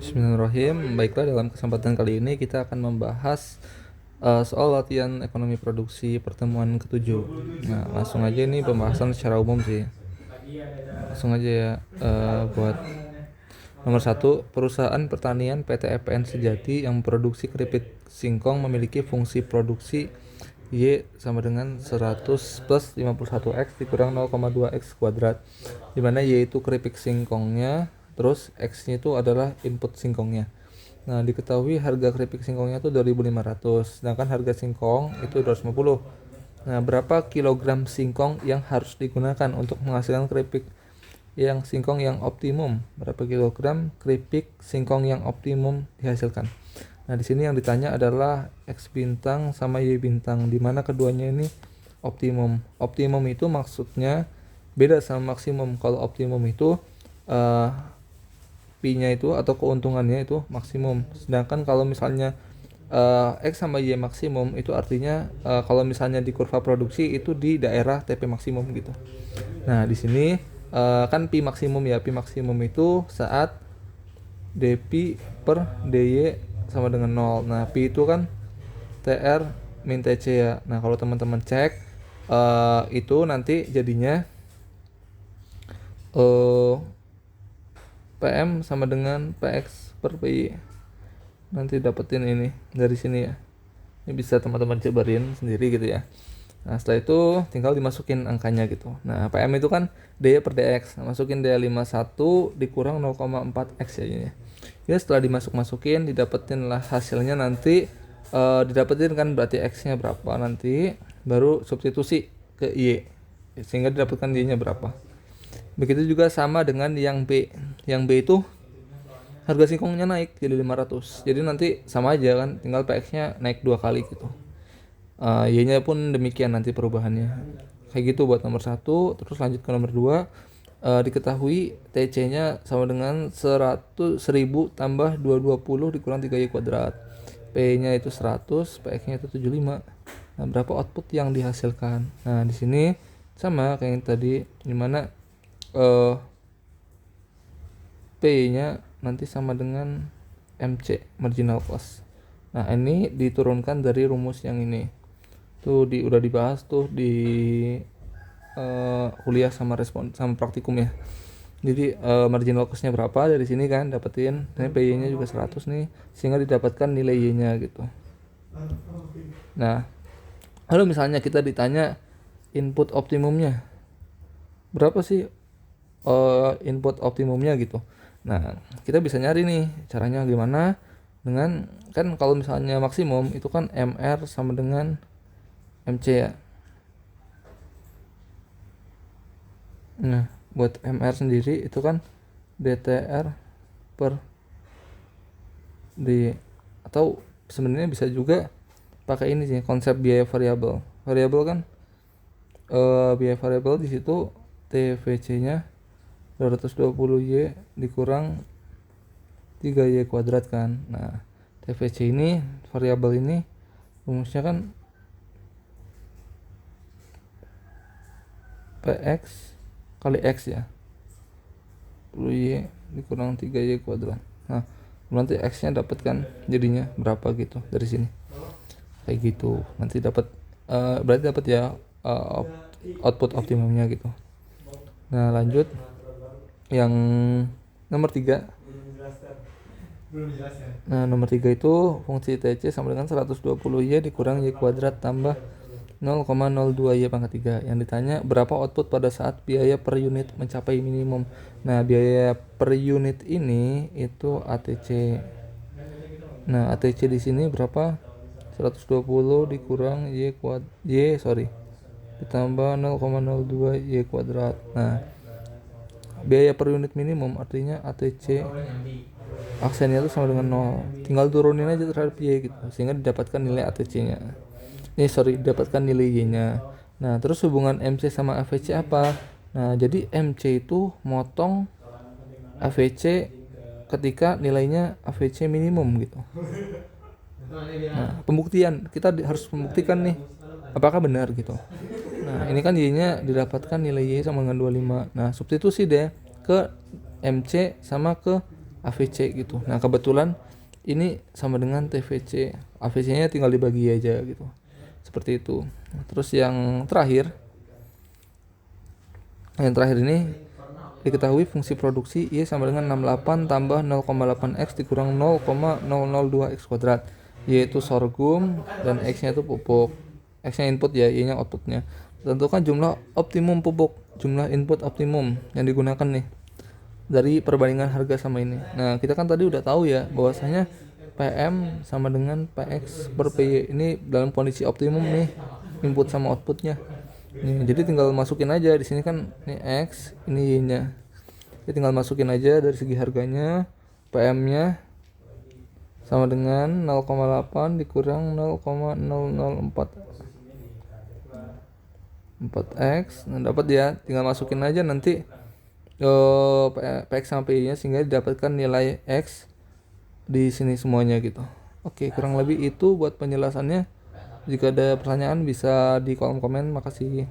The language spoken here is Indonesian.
Bismillahirrahmanirrahim. Baiklah, dalam kesempatan kali ini kita akan membahas soal latihan ekonomi produksi pertemuan ketujuh. Nah, langsung aja ini pembahasan secara umum sih. Langsung aja ya. Buat nomor 1, perusahaan pertanian PT FPN Sejati yang memproduksi keripik singkong memiliki fungsi produksi Y sama dengan 100 plus 51X dikurang 0,2X kuadrat, di mana Y itu keripik singkongnya, terus X-nya itu adalah input singkongnya. Nah, diketahui harga keripik singkongnya itu 2.500, sedangkan harga singkong itu 250. Nah, berapa kilogram singkong yang harus digunakan untuk menghasilkan keripik yang singkong yang optimum? Berapa kilogram keripik singkong yang optimum dihasilkan? Nah, di sini yang ditanya adalah X bintang sama Y bintang, di mana keduanya ini optimum. Optimum itu maksudnya beda sama maksimum. Kalau optimum itu P-nya itu atau keuntungannya itu maksimum. Sedangkan kalau misalnya X sama Y maksimum itu artinya kalau misalnya di kurva produksi itu di daerah TP maksimum gitu. Nah, di sini kan Pi maksimum ya. Pi maksimum itu saat dP per dy sama dengan 0. Nah, Pi itu kan TR min TC ya. Nah, kalau teman-teman cek itu nanti jadinya PM sama dengan PX per PY. Nanti dapetin ini dari sini ya. Ini bisa teman-teman cobain sendiri gitu ya. Nah, setelah itu tinggal dimasukin angkanya gitu. Nah, PM itu kan D per DX. Nah, masukin D51 dikurang 0,4X ya ini. Ya, setelah dimasuk-masukin didapetin lah hasilnya nanti didapetin kan berarti X-nya berapa, nanti baru substitusi ke Y sehingga didapatkan Y-nya berapa. Begitu juga sama dengan yang B. Yang B itu harga singkongnya naik jadi 500. Jadi nanti sama aja kan, tinggal PX-nya naik 2 kali gitu. Y-nya pun demikian nanti perubahannya. Kayak gitu buat nomor 1. Terus lanjut ke nomor 2. Diketahui TC-nya sama dengan 1000 tambah 220 dikurang 3Y kuadrat. P-nya itu 100, PX-nya itu 75. Nah, berapa output yang dihasilkan? Nah, di sini sama kayak yang tadi, dimana P-nya nanti sama dengan MC, marginal cost. Nah, ini diturunkan dari rumus yang ini. Tuh udah dibahas tuh di kuliah sama praktikum ya. Jadi marginal cost-nya berapa dari sini kan dapetin. Nah, PY-nya juga 100 nih, sehingga didapatkan nilai Y-nya gitu. Nah, lalu misalnya kita ditanya input optimumnya berapa sih, input optimumnya gitu. Nah, kita bisa nyari nih caranya gimana, dengan kan kalau misalnya maksimum itu kan MR sama dengan MC ya. Nah, buat MR sendiri itu kan DTR per D, atau sebenarnya bisa juga pakai ini sih, konsep biaya variabel. Variabel kan biaya variabel di situ TVC-nya 220Y dikurang 3Y kuadrat kan. Nah, TVC ini variabel ini rumusnya kan PX kali X ya, 10Y dikurang 3Y kuadrat. Nah, nanti X-nya dapat kan jadinya berapa gitu dari sini. Kayak gitu. Nanti dapat berarti dapat ya output optimumnya gitu. Nah, lanjut yang nomor 3. Nah, nomor 3 itu fungsi TC sama dengan 120Y dikurang Y kuadrat tambah 0,02Y pangkat 3. Yang ditanya berapa output pada saat biaya per unit mencapai minimum. Nah, biaya per unit ini itu ATC. Nah, ATC di sini berapa? 120 dikurang ditambah 0,02Y kuadrat. Nah, biaya per unit minimum artinya ATC aksennya itu sama dengan 0. Tinggal turunin aja terhadap Y gitu, sehingga didapatkan nilai ATC-nya. Didapatkan nilai Y-nya. Nah, terus hubungan MC sama AVC apa? Nah, jadi MC itu motong AVC ketika nilainya AVC minimum gitu. Nah, pembuktian, kita harus membuktikan nih apakah benar gitu. Nah, ini kan Y-nya didapatkan nilai Y sama dengan 25. Nah, substitusi deh ke MC sama ke AVC gitu. Nah kebetulan ini sama dengan TVC, AVC-nya tinggal dibagi aja gitu, seperti itu. Terus yang terakhir ini diketahui fungsi produksi Y sama dengan 68 tambah 0,8 X dikurang 0,002 X kuadrat, yaitu sorghum dan X nya itu pupuk, X nya input ya, Y nya outputnya. Tentukan jumlah optimum pupuk, jumlah input optimum yang digunakan nih dari perbandingan harga sama ini. Nah kita kan tadi udah tahu ya bahwasanya PM sama dengan PX per PY, ini dalam kondisi optimum nih input sama outputnya. Nih, jadi tinggal masukin aja di sini kan ini X, ini Y-nya. Jadi tinggal masukin aja dari segi harganya, PM-nya sama dengan 0,8 dikurang 0,004 4X. Nah, dapat ya, tinggal masukin aja nanti PX sama PY-nya sehingga didapatkan nilai X di sini semuanya gitu. Oke, kurang lebih itu buat penjelasannya. Jika ada pertanyaan bisa di kolom komen. Makasih.